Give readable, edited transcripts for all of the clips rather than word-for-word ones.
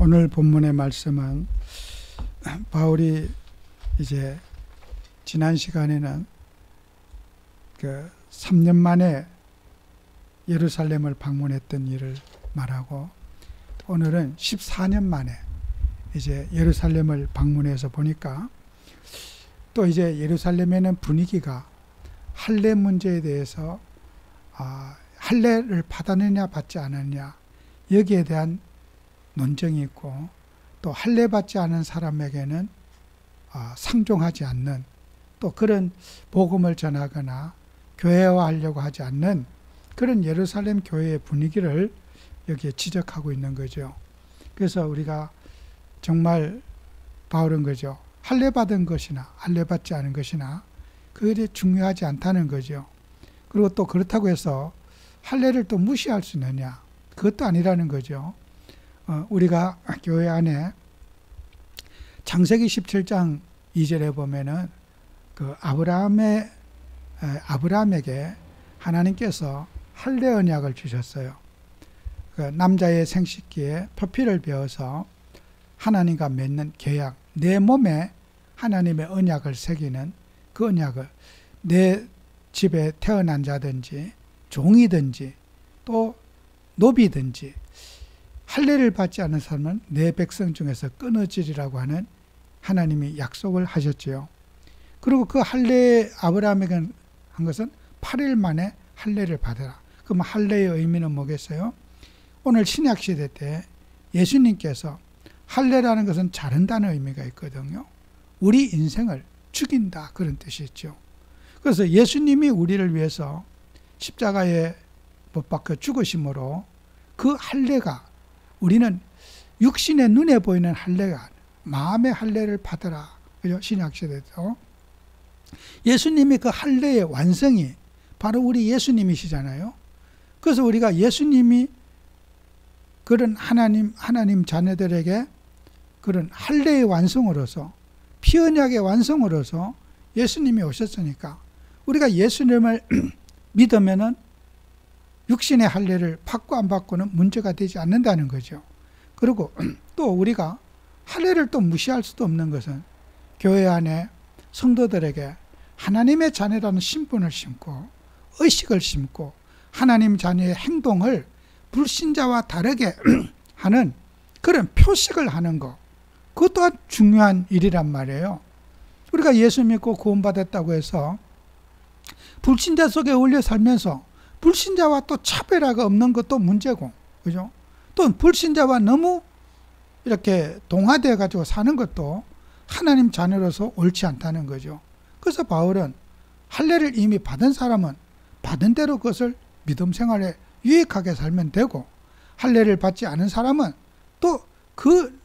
오늘 본문의 말씀은 바울이 이제 지난 시간에는 그 3년 만에 예루살렘을 방문했던 일을 말하고, 오늘은 14년 만에 이제 예루살렘을 방문해서 보니까 또 이제 예루살렘에는 분위기가 할례 문제에 대해서 할례를 받았느냐 받지 않았느냐 여기에 대한 논쟁이 있고, 또 할례 받지 않은 사람에게는 상종하지 않는, 또 그런 복음을 전하거나 교회화하려고 하지 않는 그런 예루살렘 교회의 분위기를 여기에 지적하고 있는 거죠. 그래서 우리가 정말 바울은 거죠. 할례 받은 것이나 할례 받지 않은 것이나 그게 중요하지 않다는 거죠. 그리고 또 그렇다고 해서 할례를 또 무시할 수 있느냐, 그것도 아니라는 거죠. 우리가 교회 안에 창세기 17장 2절에 보면은 그 아브라함에게 하나님께서 할례 언약을 주셨어요. 그 남자의 생식기에 표피를 베어서 하나님과 맺는 계약, 내 몸에 하나님의 언약을 새기는 그 언약을, 내 집에 태어난 자든지 종이든지 또 노비든지 할례를 받지 않은 사람은 내 백성 중에서 끊어지리라고 하는 하나님이 약속을 하셨지요. 그리고 그 할례, 아브라함에게 한 것은 8일 만에 할례를 받아라. 그럼 할례의 의미는 뭐겠어요? 오늘 신약 시대 때 예수님께서 할례라는 것은 자른다는 의미가 있거든요. 우리 인생을 죽인다, 그런 뜻이죠. 그래서 예수님이 우리를 위해서 십자가에 못 박혀 죽으심으로 그 할례가, 우리는 육신의 눈에 보이는 할례가 마음의 할례를 받아라. 그죠? 신약 시대에도 예수님이 그 할례의 완성이 바로 우리 예수님이시잖아요. 그래서 우리가 예수님이 그런 하나님 자녀들에게 그런 할례의 완성으로서, 피언약의 완성으로서 예수님이 오셨으니까 우리가 예수님을 믿으면은 육신의 할례를 받고 안 받고는 문제가 되지 않는다는 거죠. 그리고 또 우리가 할례를 또 무시할 수도 없는 것은 교회 안에 성도들에게 하나님의 자녀라는 신분을 심고 의식을 심고 하나님 자녀의 행동을 불신자와 다르게 하는 그런 표식을 하는 것, 그것 또한 중요한 일이란 말이에요. 우리가 예수 믿고 구원받았다고 해서 불신자 속에 어울려 살면서 불신자와 또 차별화가 없는 것도 문제고, 그죠? 또 불신자와 너무 이렇게 동화되어 가지고 사는 것도 하나님 자녀로서 옳지 않다는 거죠. 그래서 바울은 할례를 이미 받은 사람은 받은 대로 그것을 믿음 생활에 유익하게 살면 되고, 할례를 받지 않은 사람은 또 그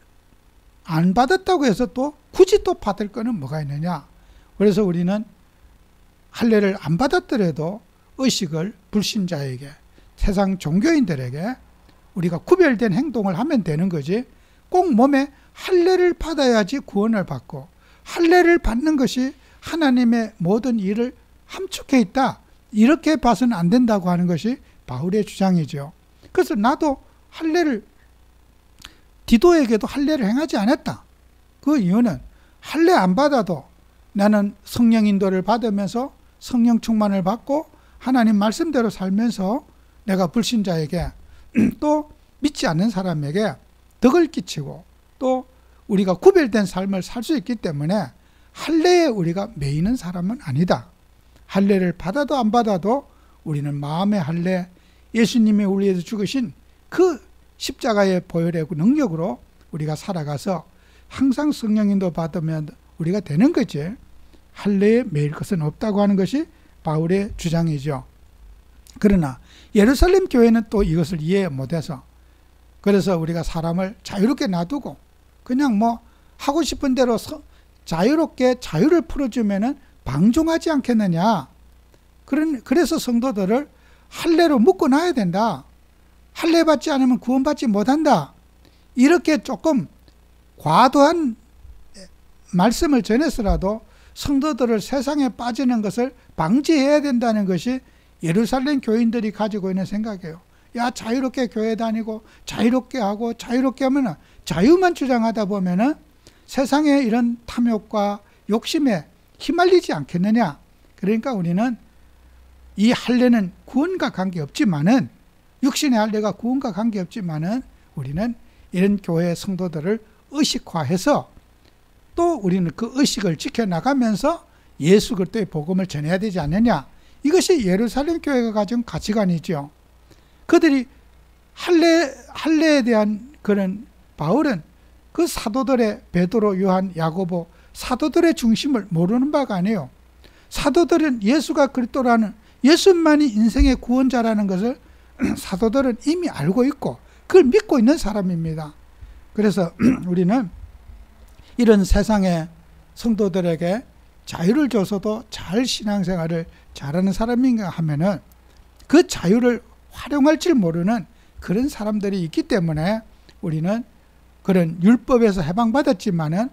안 받았다고 해서 또 굳이 또 받을 거는 뭐가 있느냐. 그래서 우리는 할례를 안 받았더라도 의식을 불신자에게, 세상 종교인들에게 우리가 구별된 행동을 하면 되는 거지, 꼭 몸에 할례를 받아야지 구원을 받고 할례를 받는 것이 하나님의 모든 일을 함축해 있다, 이렇게 봐서는 안 된다고 하는 것이 바울의 주장이죠. 그래서 나도 할례를, 디도에게도 할례를 행하지 않았다. 그 이유는 할례 안 받아도 나는 성령 인도를 받으면서 성령 충만을 받고 하나님 말씀대로 살면서 내가 불신자에게 또 믿지 않는 사람에게 덕을 끼치고 또 우리가 구별된 삶을 살 수 있기 때문에 할례에 우리가 매이는 사람은 아니다. 할례를 받아도 안 받아도 우리는 마음의 할례, 예수님이 우리에서 죽으신 그 십자가의 보혈의 능력으로 우리가 살아가서 항상 성령 인도 받으면 우리가 되는 거지, 할례에 매일 것은 없다고 하는 것이 바울의 주장이죠. 그러나 예루살렘 교회는 또 이것을 이해 못해서, 그래서 우리가 사람을 자유롭게 놔두고 그냥 뭐 하고 싶은 대로 자유롭게 자유를 풀어주면은 방종하지 않겠느냐. 그래서 성도들을 할례로 묶어놔야 된다. 할례 받지 않으면 구원받지 못한다. 이렇게 조금 과도한 말씀을 전해서라도 성도들을 세상에 빠지는 것을 방지해야 된다는 것이 예루살렘 교인들이 가지고 있는 생각이에요. 야, 자유롭게 교회 다니고 자유롭게 하고 자유롭게 하면은 자유만 주장하다 보면은 세상에 이런 탐욕과 욕심에 휘말리지 않겠느냐. 그러니까 우리는 이 할례는 구원과 관계없지만은, 육신의 할례가 구원과 관계없지만은 우리는 이런 교회 성도들을 의식화해서 또 우리는 그 의식을 지켜나가면서 예수 그리스도의 복음을 전해야 되지 않느냐. 이것이 예루살렘 교회가 가진 가치관이죠. 그들이 할례에 대한 그런 바울은 그 사도들의 베드로, 요한, 야고보 사도들의 중심을 모르는 바가 아니에요. 사도들은 예수가 그리스도라는, 예수만이 인생의 구원자라는 것을 사도들은 이미 알고 있고 그걸 믿고 있는 사람입니다. 그래서 우리는 이런 세상의 성도들에게 자유를 줘서도 잘 신앙생활을 잘하는 사람인가 하면은 그 자유를 활용할 줄 모르는 그런 사람들이 있기 때문에 우리는 그런 율법에서 해방받았지만은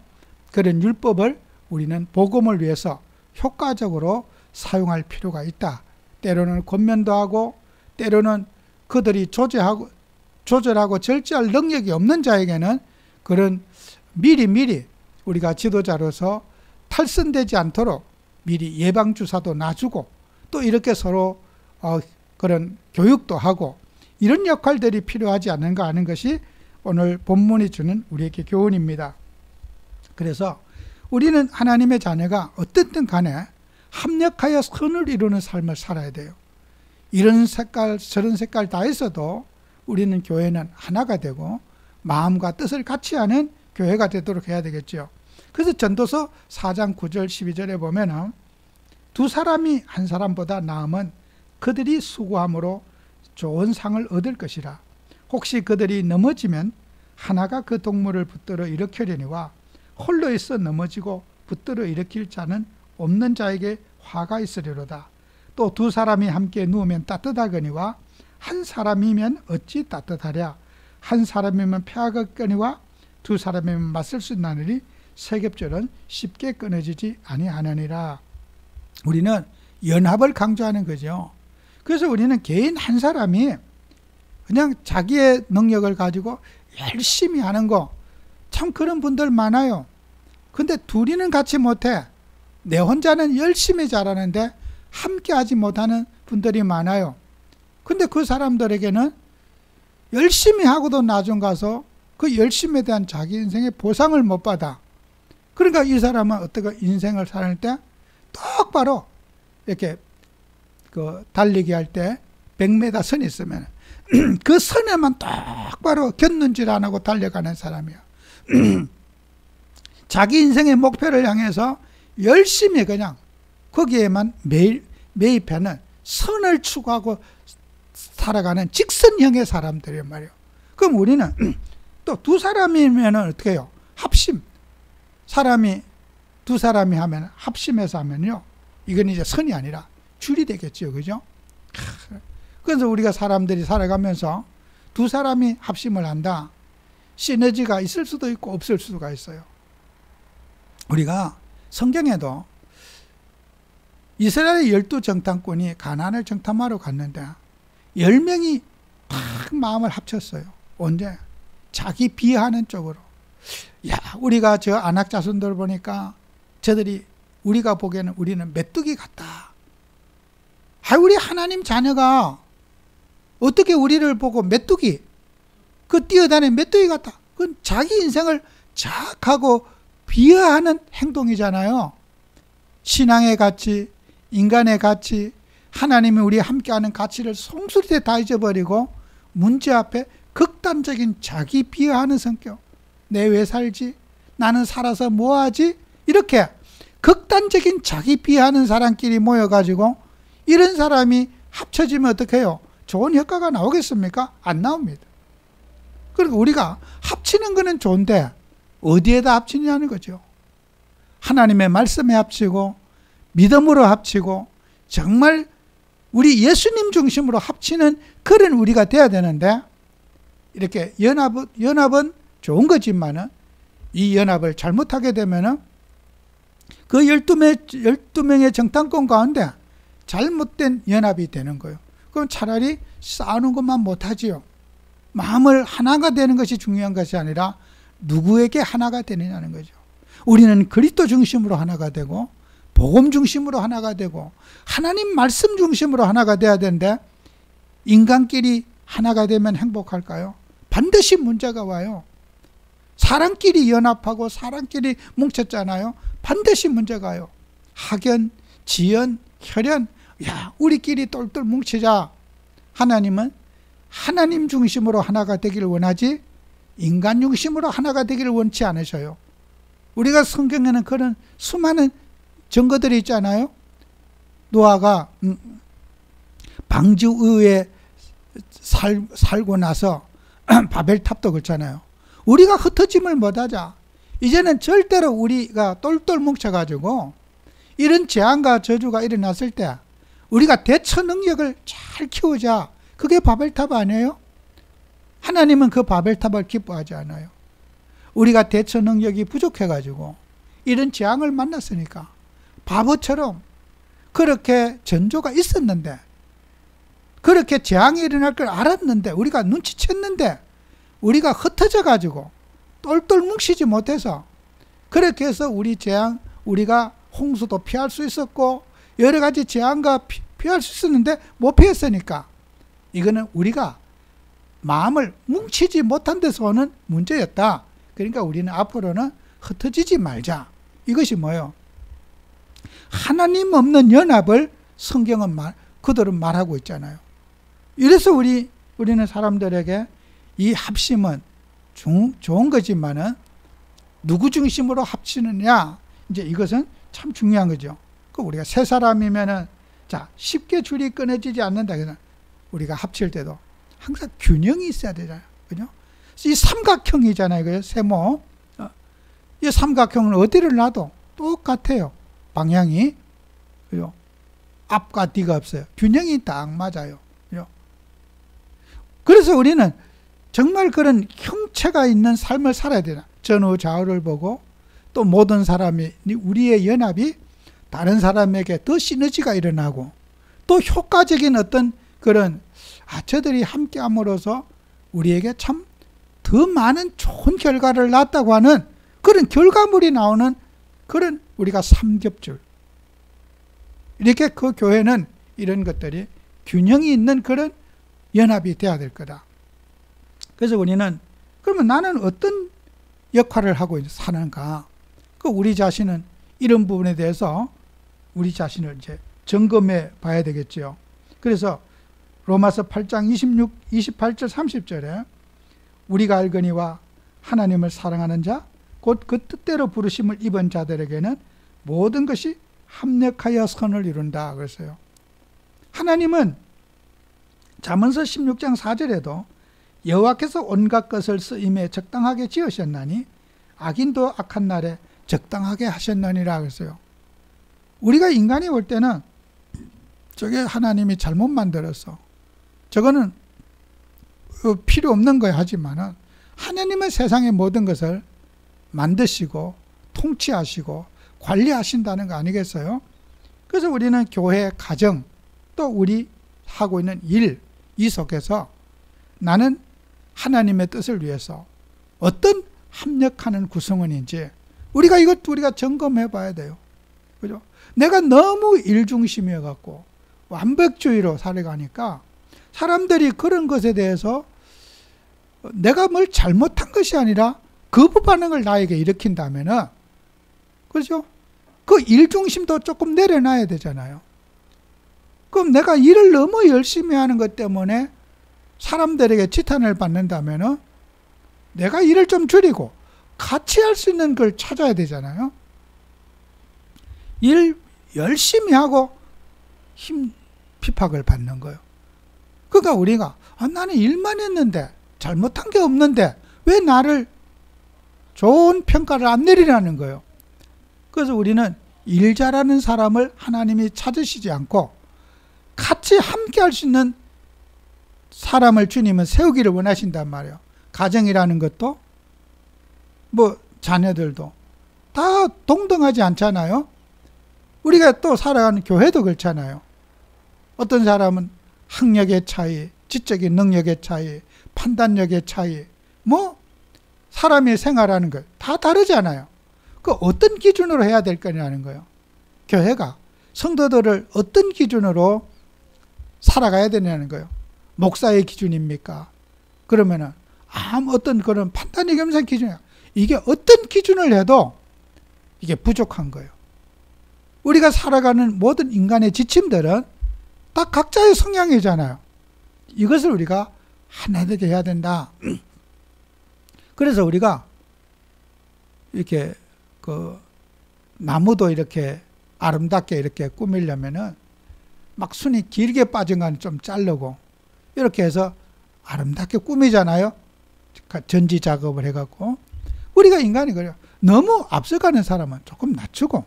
그런 율법을 우리는 복음을 위해서 효과적으로 사용할 필요가 있다. 때로는 권면도 하고 때로는 그들이 조절하고 절제할 능력이 없는 자에게는 그런 미리 우리가 지도자로서 탈선되지 않도록 미리 예방주사도 놔주고 또 이렇게 서로 그런 교육도 하고 이런 역할들이 필요하지 않은가 하는 것이 오늘 본문이 주는 우리에게 교훈입니다. 그래서 우리는 하나님의 자녀가 어떻든 간에 합력하여 선을 이루는 삶을 살아야 돼요. 이런 색깔 저런 색깔 다 있어도 우리는 교회는 하나가 되고 마음과 뜻을 같이 하는 교회가 되도록 해야 되겠죠. 그래서 전도서 4장 9절 12절에 보면은 두 사람이 한 사람보다 나음은 그들이 수고함으로 좋은 상을 얻을 것이라. 혹시 그들이 넘어지면 하나가 그 동물을 붙들어 일으키려니와 홀로 있어 넘어지고 붙들어 일으킬 자는 없는 자에게 화가 있으리로다. 또 두 사람이 함께 누우면 따뜻하거니와 한 사람이면 어찌 따뜻하랴. 한 사람이면 폐하겠거니와 두 사람이면 맞설 수 있나니 세겹절은 쉽게 끊어지지 아니하느니라. 우리는 연합을 강조하는 거죠. 그래서 우리는 개인 한 사람이 그냥 자기의 능력을 가지고 열심히 하는 거, 참 그런 분들 많아요. 근데 둘이는 같이 못해. 내 혼자는 열심히 잘하는데 함께 하지 못하는 분들이 많아요. 근데 그 사람들에게는 열심히 하고도 나중 가서 그 열심에 대한 자기 인생의 보상을 못 받아. 그러니까 이 사람은 어떻게 인생을 살 때 똑바로 이렇게 그 달리기 할 때 100m 선이 있으면 그 선에만 똑바로 곁눈질 안 하고 달려가는 사람이야. 자기 인생의 목표를 향해서 열심히 그냥 거기에만 매입하는 선을 추구하고 살아가는 직선형의 사람들이란 말이에요. 그럼 우리는 또 두 사람이면 어떻게 해요? 합심. 두 사람이 하면 합심해서 하면요. 이건 이제 선이 아니라 줄이 되겠죠. 그죠? 그래서 우리가 사람들이 살아가면서 두 사람이 합심을 한다. 시너지가 있을 수도 있고 없을 수가 있어요. 우리가 성경에도 이스라엘의 12정탐꾼이 가나안을 정탐하러 갔는데 10명이 딱 마음을 합쳤어요. 언제? 자기 비하하는 쪽으로. 야, 우리가 저 안악 자손들 보니까 저들이 우리가 보기에는 우리는 메뚜기 같다. 우리 하나님 자녀가 어떻게 우리를 보고 메뚜기, 그 뛰어다니는 메뚜기 같다. 그건 자기 인생을 자학하고 비하하는 행동이잖아요. 신앙의 가치, 인간의 가치, 하나님이 우리 함께하는 가치를 송수리에 다 잊어버리고 문제 앞에 극단적인 자기 비하하는 성격. 내 왜 살지? 나는 살아서 뭐하지? 이렇게 극단적인 자기 비하하는 사람끼리 모여가지고 이런 사람이 합쳐지면 어떻게 해요? 좋은 효과가 나오겠습니까? 안 나옵니다. 그러니까 우리가 합치는 거는 좋은데 어디에다 합치냐는 거죠. 하나님의 말씀에 합치고 믿음으로 합치고 정말 우리 예수님 중심으로 합치는 그런 우리가 돼야 되는데 이렇게 연합은 좋은 거지만은 이 연합을 잘못하게 되면은 그 12명의 정탐꾼 가운데 잘못된 연합이 되는 거예요. 그럼 차라리 싸우는 것만 못하지요. 마음을 하나가 되는 것이 중요한 것이 아니라 누구에게 하나가 되느냐는 거죠. 우리는 그리스도 중심으로 하나가 되고 복음 중심으로 하나가 되고 하나님 말씀 중심으로 하나가 돼야 되는데 인간끼리 하나가 되면 행복할까요? 반드시 문제가 와요. 사람끼리 연합하고 사람끼리 뭉쳤잖아요. 반드시 문제가 와요. 학연, 지연, 혈연, 야, 우리끼리 똘똘 뭉치자. 하나님은 하나님 중심으로 하나가 되기를 원하지 인간 중심으로 하나가 되기를 원치 않으셔요. 우리가 성경에는 그런 수많은 증거들이 있잖아요. 노아가 방주의에 살고 나서 바벨탑도 그렇잖아요. 우리가 흩어짐을 못하자. 이제는 절대로 우리가 똘똘 뭉쳐가지고 이런 재앙과 저주가 일어났을 때 우리가 대처 능력을 잘 키우자. 그게 바벨탑 아니에요? 하나님은 그 바벨탑을 기뻐하지 않아요. 우리가 대처 능력이 부족해가지고 이런 재앙을 만났으니까 바보처럼 그렇게 전조가 있었는데 그렇게 재앙이 일어날 걸 알았는데 우리가 눈치챘는데 우리가 흩어져가지고 똘똘 뭉치지 못해서 그렇게 해서 우리 재앙 우리가 홍수도 피할 수 있었고 여러 가지 재앙과 피할 수 있었는데 못 피했으니까 이거는 우리가 마음을 뭉치지 못한 데서 오는 문제였다. 그러니까 우리는 앞으로는 흩어지지 말자. 이것이 뭐예요? 하나님 없는 연합을 성경은 그들은 말하고 있잖아요. 이래서 우리는 사람들에게 이 합심은 좋은 거지만은 누구 중심으로 합치느냐, 이제 이것은 참 중요한 거죠. 그 우리가 세 사람이면은 자 쉽게 줄이 끊어지지 않는다. 그래서 우리가 합칠 때도 항상 균형이 있어야 되잖아요. 그죠? 이 삼각형이잖아요. 그죠? 세모. 이 삼각형은 어디를 놔도 똑같아요. 방향이. 그죠? 앞과 뒤가 없어요. 균형이 딱 맞아요. 그죠? 그래서 우리는 정말 그런 형체가 있는 삶을 살아야 되나. 전후 좌우를 보고 또 모든 사람이 우리의 연합이 다른 사람에게 더 시너지가 일어나고 또 효과적인 어떤 그런 저들이 함께함으로써 우리에게 참 더 많은 좋은 결과를 낳았다고 하는 그런 결과물이 나오는 그런 우리가 삼겹줄. 이렇게 그 교회는 이런 것들이 균형이 있는 그런 연합이 돼야 될 거다. 그래서 우리는 그러면 나는 어떤 역할을 하고 사는가? 그 우리 자신은 이런 부분에 대해서 우리 자신을 이제 점검해 봐야 되겠죠. 그래서 로마서 8장 28절 30절에 우리가 알거니와 하나님을 사랑하는 자 곧 그 뜻대로 부르심을 입은 자들에게는 모든 것이 합력하여 선을 이룬다 그랬어요. 하나님은 잠언서 16장 4절에도 여호와께서 온갖 것을 쓰임에 적당하게 지으셨나니 악인도 악한 날에 적당하게 하셨느니라 그랬어요. 우리가 인간이 볼 때는 저게 하나님이 잘못 만들었어. 저거는 필요 없는 거야 하지만은 하나님은 세상의 모든 것을 만드시고 통치하시고 관리하신다는 거 아니겠어요? 그래서 우리는 교회, 가정, 또 우리 하고 있는 일, 이 속에서 나는 하나님의 뜻을 위해서 어떤 합력하는 구성원인지 우리가 점검해 봐야 돼요. 그죠? 내가 너무 일중심이어 갖고 완벽주의로 살아가니까 사람들이 그런 것에 대해서 내가 뭘 잘못한 것이 아니라 거부 반응을 나에게 일으킨다면은, 그죠? 그 일중심도 조금 내려놔야 되잖아요. 그럼 내가 일을 너무 열심히 하는 것 때문에 사람들에게 지탄을 받는다면은 내가 일을 좀 줄이고 같이 할 수 있는 걸 찾아야 되잖아요. 일 열심히 하고 핍박을 받는 거예요. 그러니까 우리가 나는 일만 했는데 잘못한 게 없는데 왜 나를 좋은 평가를 안 내리라는 거예요. 그래서 우리는 일 잘하는 사람을 하나님이 찾으시지 않고 같이 함께 할 수 있는 사람을 주님은 세우기를 원하신단 말이에요. 가정이라는 것도 자녀들도 다 동등하지 않잖아요. 우리가 또 살아가는 교회도 그렇잖아요. 어떤 사람은 학력의 차이, 지적인 능력의 차이, 판단력의 차이, 사람이 생활하는 것 다 다르잖아요. 그 어떤 기준으로 해야 될 거냐는 거예요. 교회가 성도들을 어떤 기준으로 살아가야 되냐는 거예요. 목사의 기준입니까? 그러면은 어떤 그런 판단이 겸손 기준이야. 이게 어떤 기준을 해도 이게 부족한 거예요. 우리가 살아가는 모든 인간의 지침들은 다 각자의 성향이잖아요. 이것을 우리가 하나 되게 해야 된다. 그래서 우리가 이렇게 나무도 이렇게 아름답게 이렇게 꾸미려면은 막 순이 길게 빠진 건 좀 자르고 이렇게 해서 아름답게 꾸미잖아요. 전지 작업을 해갖고. 우리가 인간이 그래요. 너무 앞서가는 사람은 조금 낮추고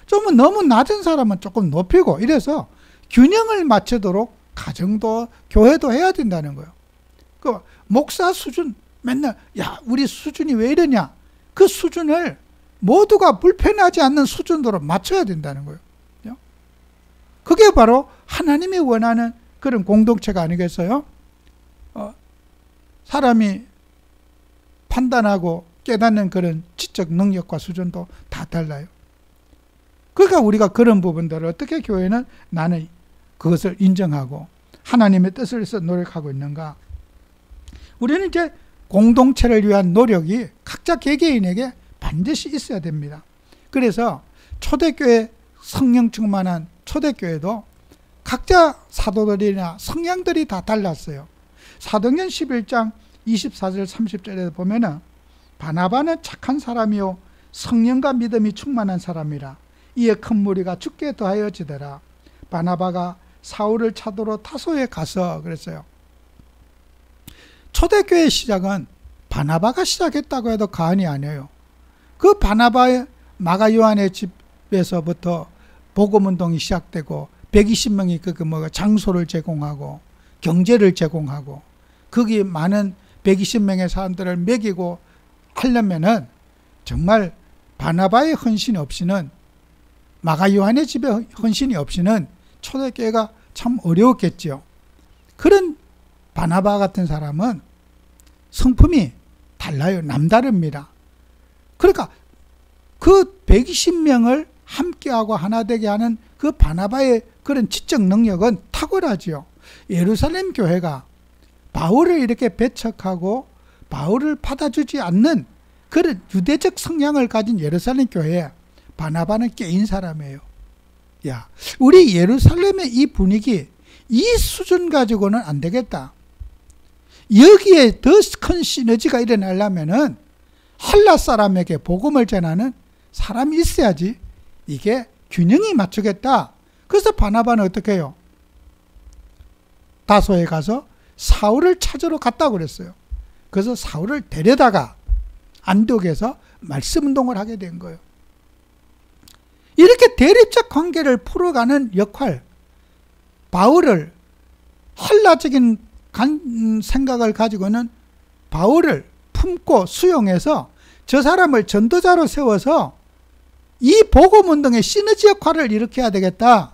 좀 너무 낮은 사람은 조금 높이고 이래서 균형을 맞추도록 가정도 교회도 해야 된다는 거예요. 그 목사 수준 맨날 우리 수준이 왜 이러냐. 그 수준을 모두가 불편하지 않는 수준으로 맞춰야 된다는 거예요. 그게 바로 하나님이 원하는 그런 공동체가 아니겠어요? 사람이 판단하고 깨닫는 그런 지적 능력과 수준도 다 달라요. 그러니까 우리가 그런 부분들을 어떻게 교회는 나는 그것을 인정하고 하나님의 뜻을 위해서 노력하고 있는가? 우리는 이제 공동체를 위한 노력이 각자 개개인에게 반드시 있어야 됩니다. 그래서 초대교회 성령 충만한 초대교회도 각자 사도들이나 성향들이 다 달랐어요. 사도행전 11장 24절 30절에 보면은 바나바는 착한 사람이요 성령과 믿음이 충만한 사람이라 이에 큰 무리가 죽게 더하여지더라. 바나바가 사울을 찾으러 타소에 가서 그랬어요. 초대교회의 시작은 바나바가 시작했다고 해도 과언이 아니에요. 그 바나바의 마가 요한의 집에서부터 복음운동이 시작되고 120명이 장소를 제공하고 경제를 제공하고 거기 많은 120명의 사람들을 먹이고 하려면은 정말 바나바의 헌신이 없이는 마가 요한의 집에 헌신이 없이는 초대교회가 참 어려웠겠죠. 그런 바나바 같은 사람은 성품이 달라요. 남다릅니다. 그러니까 그 120명을 함께하고 하나 되게 하는 그 바나바의 그런 지적 능력은 탁월하지요. 예루살렘 교회가 바울을 이렇게 배척하고 바울을 받아주지 않는 그런 유대적 성향을 가진 예루살렘 교회에 바나바는 깨인 사람이에요. 우리 예루살렘의 이 분위기, 이 수준 가지고는 안 되겠다. 여기에 더 큰 시너지가 일어나려면은 헬라 사람에게 복음을 전하는 사람이 있어야지 이게 균형이 맞추겠다. 그래서 바나바는 어떻게 해요? 다소에 가서 사울을 찾으러 갔다고 그랬어요. 그래서 사울을 데려다가 안독에서 말씀운동을 하게 된 거예요. 이렇게 대립적 관계를 풀어가는 역할, 바울을 헬라적인 생각을 가지고는 바울을 품고 수용해서 저 사람을 전도자로 세워서 이 복음운동의 시너지 역할을 일으켜야 되겠다.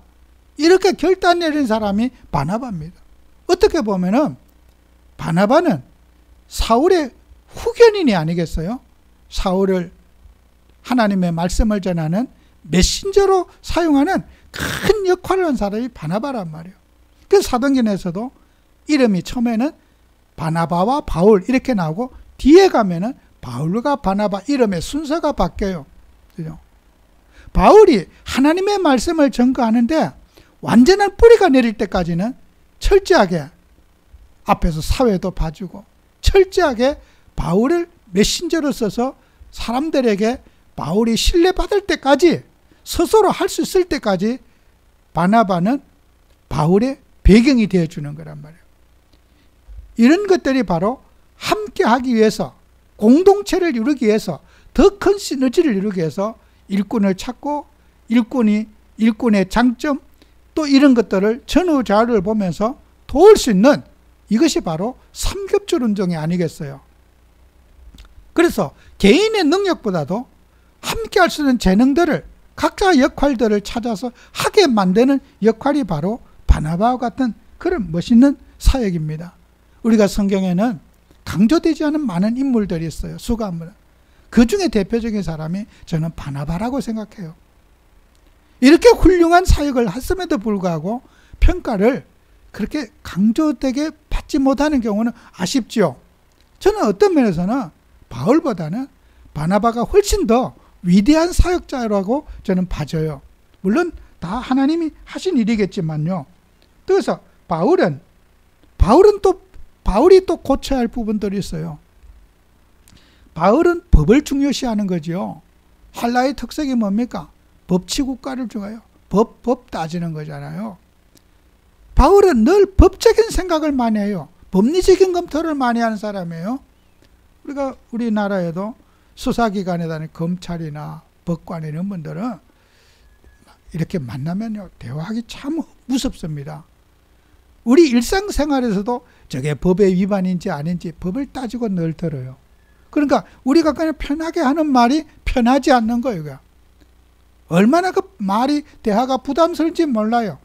이렇게 결단 내린 사람이 바나바입니다. 어떻게 보면은 바나바는 사울의 후견인이 아니겠어요? 사울을 하나님의 말씀을 전하는 메신저로 사용하는 큰 역할을 한 사람이 바나바란 말이에요. 그래서 사도행전에서도 이름이 처음에는 바나바와 바울 이렇게 나오고 뒤에 가면은 바울과 바나바 이름의 순서가 바뀌어요. 그죠? 바울이 하나님의 말씀을 전거하는데 완전한 뿌리가 내릴 때까지는 철저하게 앞에서 사회도 봐주고 철저하게 바울을 메신저로 써서 사람들에게 바울이 신뢰받을 때까지 스스로 할 수 있을 때까지 바나바는 바울의 배경이 되어주는 거란 말이에요. 이런 것들이 바로 함께 하기 위해서 공동체를 이루기 위해서 더 큰 시너지를 이루기 위해서 일꾼을 찾고 일꾼의 장점 또 이런 것들을 전후좌우를 보면서 도울 수 있는 이것이 바로 삼겹줄 운동이 아니겠어요. 그래서 개인의 능력보다도 함께 할 수 있는 재능들을 각자 역할들을 찾아서 하게 만드는 역할이 바로 바나바와 같은 그런 멋있는 사역입니다. 우리가 성경에는 강조되지 않은 많은 인물들이 있어요. 수고합니다. 그 중에 대표적인 사람이 저는 바나바라고 생각해요. 이렇게 훌륭한 사역을 했음에도 불구하고 평가를 그렇게 강조되게 받지 못하는 경우는 아쉽죠. 저는 어떤 면에서는 바울보다는 바나바가 훨씬 더 위대한 사역자라고 저는 봐져요. 물론 다 하나님이 하신 일이겠지만요. 그래서 바울이 또 고쳐야 할 부분들이 있어요. 바울은 법을 중요시하는 거죠. 한라의 특색이 뭡니까? 법치국가를 좋아해요. 법 따지는 거잖아요. 바울은 늘 법적인 생각을 많이 해요. 법리적인 검토를 많이 하는 사람이에요. 우리나라에도 수사기관에 다니는 검찰이나 법관 이런 분들은 이렇게 만나면요, 대화하기 참 무섭습니다. 우리 일상생활에서도 저게 법의 위반인지 아닌지 법을 따지고 늘 들어요. 그러니까 우리가 그냥 편하게 하는 말이 편하지 않는 거예요. 얼마나 그 말이 대화가 부담스러운지 몰라요.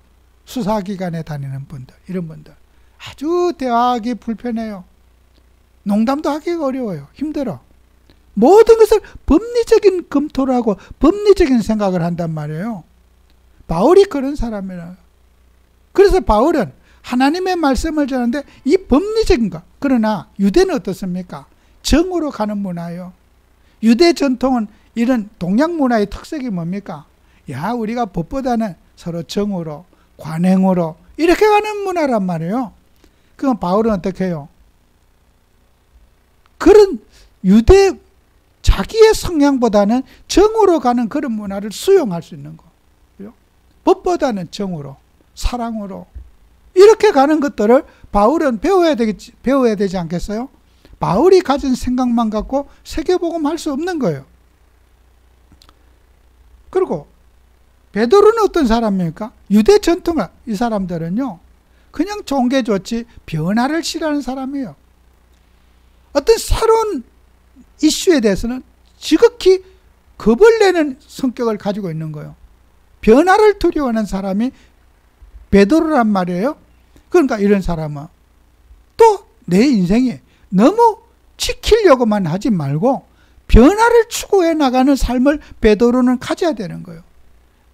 수사기관에 다니는 분들, 이런 분들 아주 대화하기 불편해요. 농담도 하기가 어려워요. 힘들어. 모든 것을 법리적인 검토를 하고 법리적인 생각을 한단 말이에요. 바울이 그런 사람이라요. 그래서 바울은 하나님의 말씀을 전하는데 이 법리적인 것. 그러나 유대는 어떻습니까? 정으로 가는 문화예요. 유대 전통은 이런 동양 문화의 특색이 뭡니까? 우리가 법보다는 서로 정으로, 관행으로 이렇게 가는 문화란 말이에요. 그럼 바울은 어떻게 해요? 그런 유대 자기의 성향보다는 정으로 가는 그런 문화를 수용할 수 있는 거. 법보다는 정으로, 사랑으로 이렇게 가는 것들을 바울은 배워야 되지 않겠어요? 바울이 가진 생각만 갖고 세계복음 할 수 없는 거예요. 그리고 베드로는 어떤 사람입니까? 유대 전통을, 이 사람들은요, 그냥 좋은 게 좋지 변화를 싫어하는 사람이에요. 어떤 새로운 이슈에 대해서는 지극히 겁을 내는 성격을 가지고 있는 거예요. 변화를 두려워하는 사람이 베드로란 말이에요. 그러니까 이런 사람은 또 내 인생에 너무 지키려고만 하지 말고 변화를 추구해 나가는 삶을 베드로는 가져야 되는 거예요.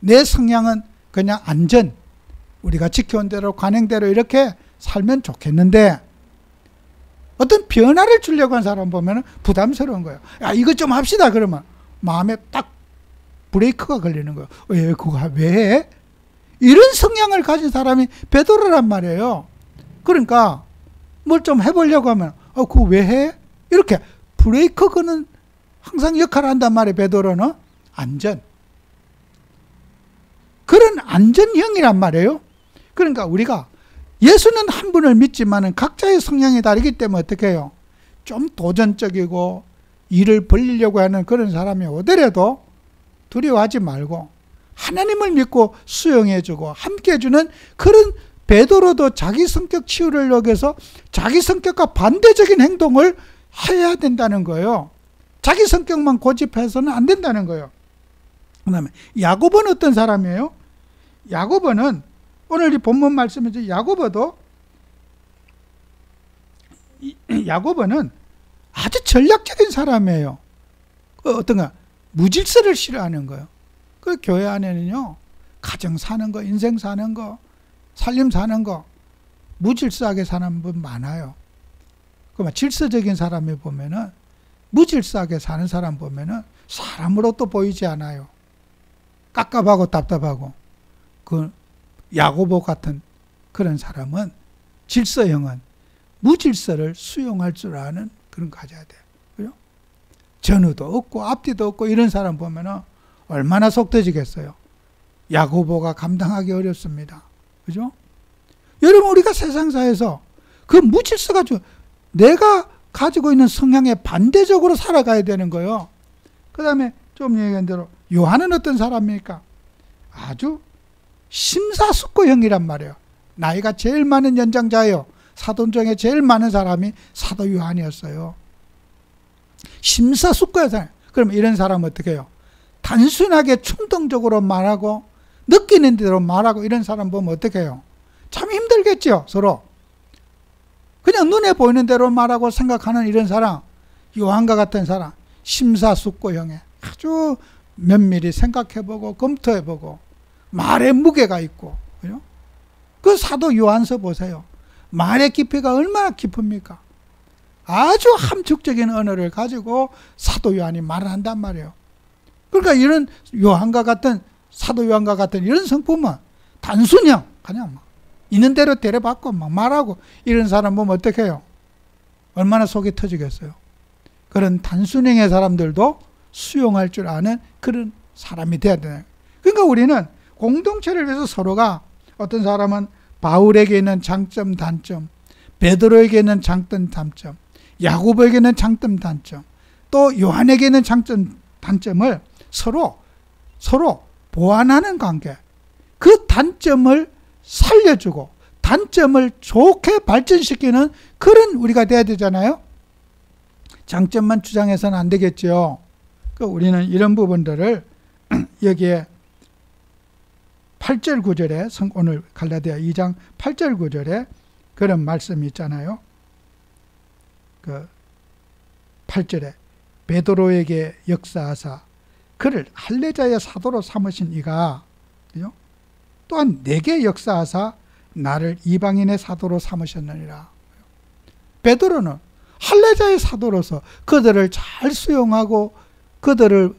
내 성향은 그냥 안전, 우리가 지켜온 대로 관행대로 이렇게 살면 좋겠는데 어떤 변화를 주려고 하는 사람 보면 부담스러운 거예요. 이것 좀 합시다 그러면 마음에 딱 브레이크가 걸리는 거예요. 왜 해? 이런 성향을 가진 사람이 베드로란 말이에요. 그러니까 뭘 좀 해보려고 하면 그거 왜 해? 이렇게 브레이크 거는 항상 역할을 한단 말이에요. 베드로는 안전, 그런 안전형이란 말이에요. 그러니까 우리가 예수는 한 분을 믿지만은 각자의 성향이 다르기 때문에 어떻게 해요? 좀 도전적이고 일을 벌리려고 하는 그런 사람이 오더라도 두려워하지 말고 하나님을 믿고 수용해주고 함께해주는 그런 베드로도 자기 성격 치유를 위해서 자기 성격과 반대적인 행동을 해야 된다는 거예요. 자기 성격만 고집해서는 안 된다는 거예요. 그 다음에 야고보는 어떤 사람이에요? 야고보는 오늘 이 본문 말씀에서 야고보는 아주 전략적인 사람이에요. 어떤가? 무질서를 싫어하는 거예요. 그 교회 안에는요, 가정 사는 거, 인생 사는 거, 살림 사는 거, 무질서하게 사는 분 많아요. 그러면 질서적인 사람이 보면은, 무질서하게 사는 사람 보면은, 사람으로 또 보이지 않아요. 깝깝하고 답답하고. 그 야고보 같은 그런 사람은, 질서형은 무질서를 수용할 줄 아는 그런 거 가져야 돼요. 그죠? 전후도 없고 앞뒤도 없고 이런 사람 보면은 얼마나 속 터지겠어요. 야고보가 감당하기 어렵습니다. 그죠? 여러분, 우리가 세상사에서 그 무질서 가지고 내가 가지고 있는 성향에 반대적으로 살아가야 되는 거예요. 그 다음에 좀 얘기한 대로 요한은 어떤 사람입니까? 아주 심사숙고형이란 말이에요. 나이가 제일 많은 연장자예요. 사도 중에 제일 많은 사람이 사도 요한이었어요. 심사숙고해서. 그럼 이런 사람은 어떻게 해요? 단순하게 충동적으로 말하고 느끼는 대로 말하고 이런 사람 보면 어떻게 해요? 참 힘들게 하겠죠, 서로. 그냥 눈에 보이는 대로 말하고 생각하는 이런 사람, 요한과 같은 사람, 심사숙고형에 아주 면밀히 생각해보고 검토해보고 말에 무게가 있고, 그죠? 그 사도 요한서 보세요. 말의 깊이가 얼마나 깊습니까? 아주 함축적인 언어를 가지고 사도 요한이 말을 한단 말이에요. 그러니까 이런 요한과 같은, 사도 요한과 같은 이런 성품은 단순히 그냥 막 있는 대로 데려받고 막 말하고 이런 사람 보면 어떻게 해요? 얼마나 속이 터지겠어요. 그런 단순형의 사람들도 수용할 줄 아는 그런 사람이 돼야 되는. 그러니까 우리는 공동체를 위해서 서로가, 어떤 사람은 바울에게 있는 장점, 단점, 베드로에게 있는 장점, 단점, 야고보에게 있는 장점, 단점, 또 요한에게 있는 장점, 단점을 서로 보완하는 관계, 그 단점을 살려주고 단점을 좋게 발전시키는 그런 우리가 돼야 되잖아요. 장점만 주장해서는 안 되겠죠. 우리는 이런 부분들을 여기에 8절 9절에, 오늘 갈라디아 2장 8절 9절에 그런 말씀이 있잖아요. 그 8절에 베드로에게 역사하사 그를 할례자의 사도로 삼으신 이가 또한 내게 역사하사 나를 이방인의 사도로 삼으셨느니라. 베드로는 할례자의 사도로서 그들을 잘 수용하고 그들을,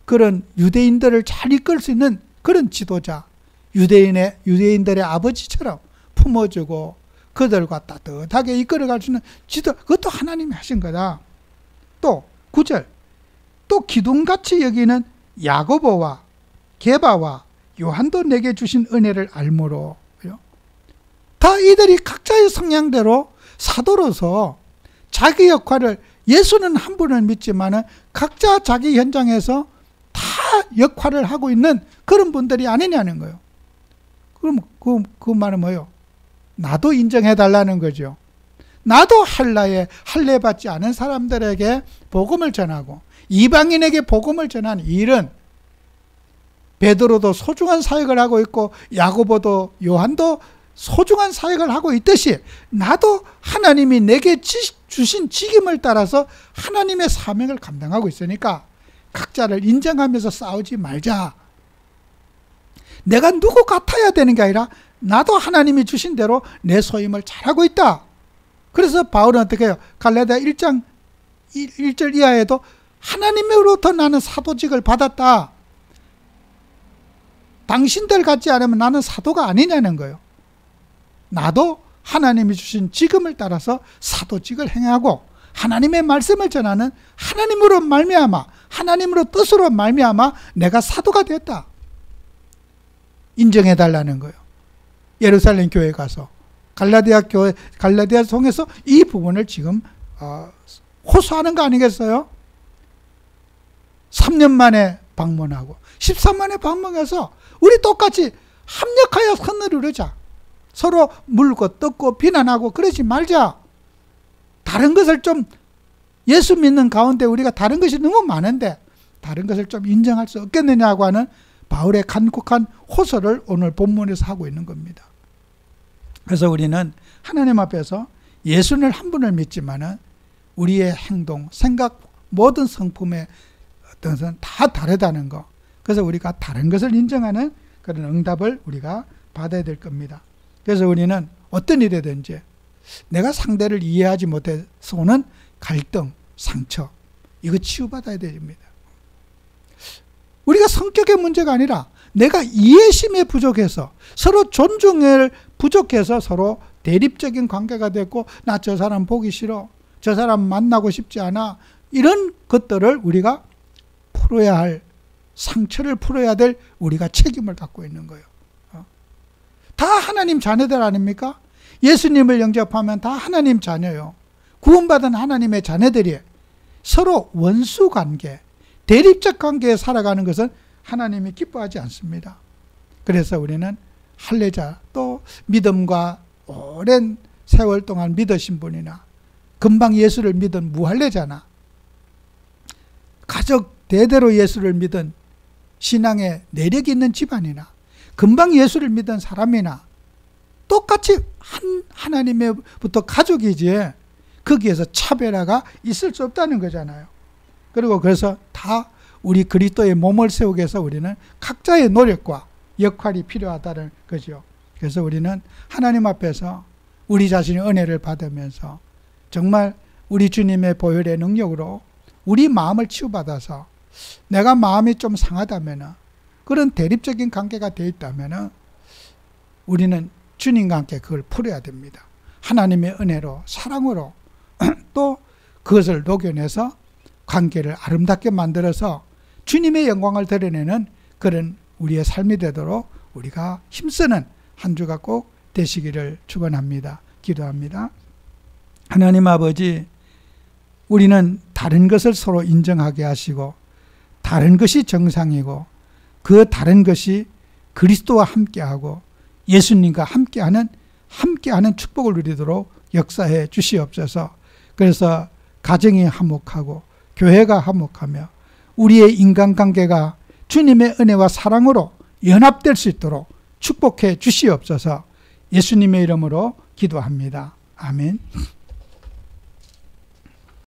그런 유대인들을 잘 이끌 수 있는 그런 지도자, 유대인들의 아버지처럼 품어주고 그들과 따뜻하게 이끌어갈 수 있는 지도, 그것도 하나님이 하신 거다. 또 9절, 또 기둥같이 여기는 야고보와 게바와 요한도 내게 주신 은혜를 알므로, 다 이들이 각자의 성향대로 사도로서 자기 역할을, 예수는 한 분을 믿지만은 각자 자기 현장에서 다 역할을 하고 있는 그런 분들이 아니냐는 거예요. 그럼 그 말은 뭐예요? 나도 인정해달라는 거죠. 나도 할례 받지 않은 사람들에게 복음을 전하고 이방인에게 복음을 전하는 일은, 베드로도 소중한 사역을 하고 있고 야고보도 요한도 소중한 사역을 하고 있듯이 나도 하나님이 내게 주신 직임을 따라서 하나님의 사명을 감당하고 있으니까 각자를 인정하면서 싸우지 말자. 내가 누구 같아야 되는 게 아니라 나도 하나님이 주신 대로 내 소임을 잘하고 있다. 그래서 바울은 어떻게 해요? 갈라디아 1장 1절 이하에도 하나님으로부터 나는 사도직을 받았다. 당신들 같지 않으면 나는 사도가 아니냐는 거예요. 나도 하나님이 주신 직임을 따라서 사도직을 행하고 하나님의 말씀을 전하는, 하나님으로 말미암아, 하나님으로 뜻으로 말미암아 내가 사도가 되었다. 인정해달라는 거예요. 예루살렘 교회에 가서 갈라디아 성에서 이 부분을 지금 호소하는 거 아니겠어요? 3년 만에 방문하고 13년 만에 방문해서 우리 똑같이 합력하여 선을 이루자. 서로 물고 뜯고 비난하고 그러지 말자. 다른 것을 좀, 예수 믿는 가운데 우리가 다른 것이 너무 많은데 다른 것을 좀 인정할 수 없겠느냐고 하는 바울의 간곡한 호소를 오늘 본문에서 하고 있는 겁니다. 그래서 우리는 하나님 앞에서 예수를 한 분을 믿지만은 우리의 행동, 생각, 모든 성품의 어떤 것은 다 다르다는 거. 그래서 우리가 다른 것을 인정하는 그런 응답을 우리가 받아야 될 겁니다. 그래서 우리는 어떤 일이든지 내가 상대를 이해하지 못해서 오는 갈등, 상처, 이거 치유받아야 됩니다. 우리가 성격의 문제가 아니라 내가 이해심에 부족해서, 서로 존중을 부족해서 서로 대립적인 관계가 됐고, 나 저 사람 보기 싫어, 저 사람 만나고 싶지 않아, 이런 것들을 우리가 풀어야 할, 상처를 풀어야 될 우리가 책임을 갖고 있는 거예요. 다 하나님 자녀들 아닙니까? 예수님을 영접하면 다 하나님 자녀요. 구원받은 하나님의 자녀들이 서로 원수 관계, 대립적 관계에 살아가는 것은 하나님이 기뻐하지 않습니다. 그래서 우리는 할례자, 또 믿음과 오랜 세월 동안 믿으신 분이나 금방 예수를 믿은 무할례자나 가족 대대로 예수를 믿은 신앙에 내력이 있는 집안이나 금방 예수를 믿은 사람이나 또 똑같이 하나님의부터 가족이지 거기에서 차별화가 있을 수 없다는 거잖아요. 그리고 그래서 다 우리 그리스도의 몸을 세우기 위해서 우리는 각자의 노력과 역할이 필요하다는 거죠. 그래서 우리는 하나님 앞에서 우리 자신의 은혜를 받으면서 정말 우리 주님의 보혈의 능력으로 우리 마음을 치유받아서 내가 마음이 좀 상하다면, 그런 대립적인 관계가 되어 있다면 우리는 주님과 함께 그걸 풀어야 됩니다. 하나님의 은혜로, 사랑으로 또 그것을 녹여내서 관계를 아름답게 만들어서 주님의 영광을 드러내는 그런 우리의 삶이 되도록 우리가 힘쓰는 한 주가 꼭 되시기를 축원합니다. 기도합니다. 하나님 아버지, 우리는 다른 것을 서로 인정하게 하시고 다른 것이 정상이고 그 다른 것이 그리스도와 함께하고 예수님과 함께하는 축복을 누리도록 역사해 주시옵소서. 그래서 가정이 화목하고 교회가 화목하며 우리의 인간관계가 주님의 은혜와 사랑으로 연합될 수 있도록 축복해 주시옵소서. 예수님의 이름으로 기도합니다. 아멘.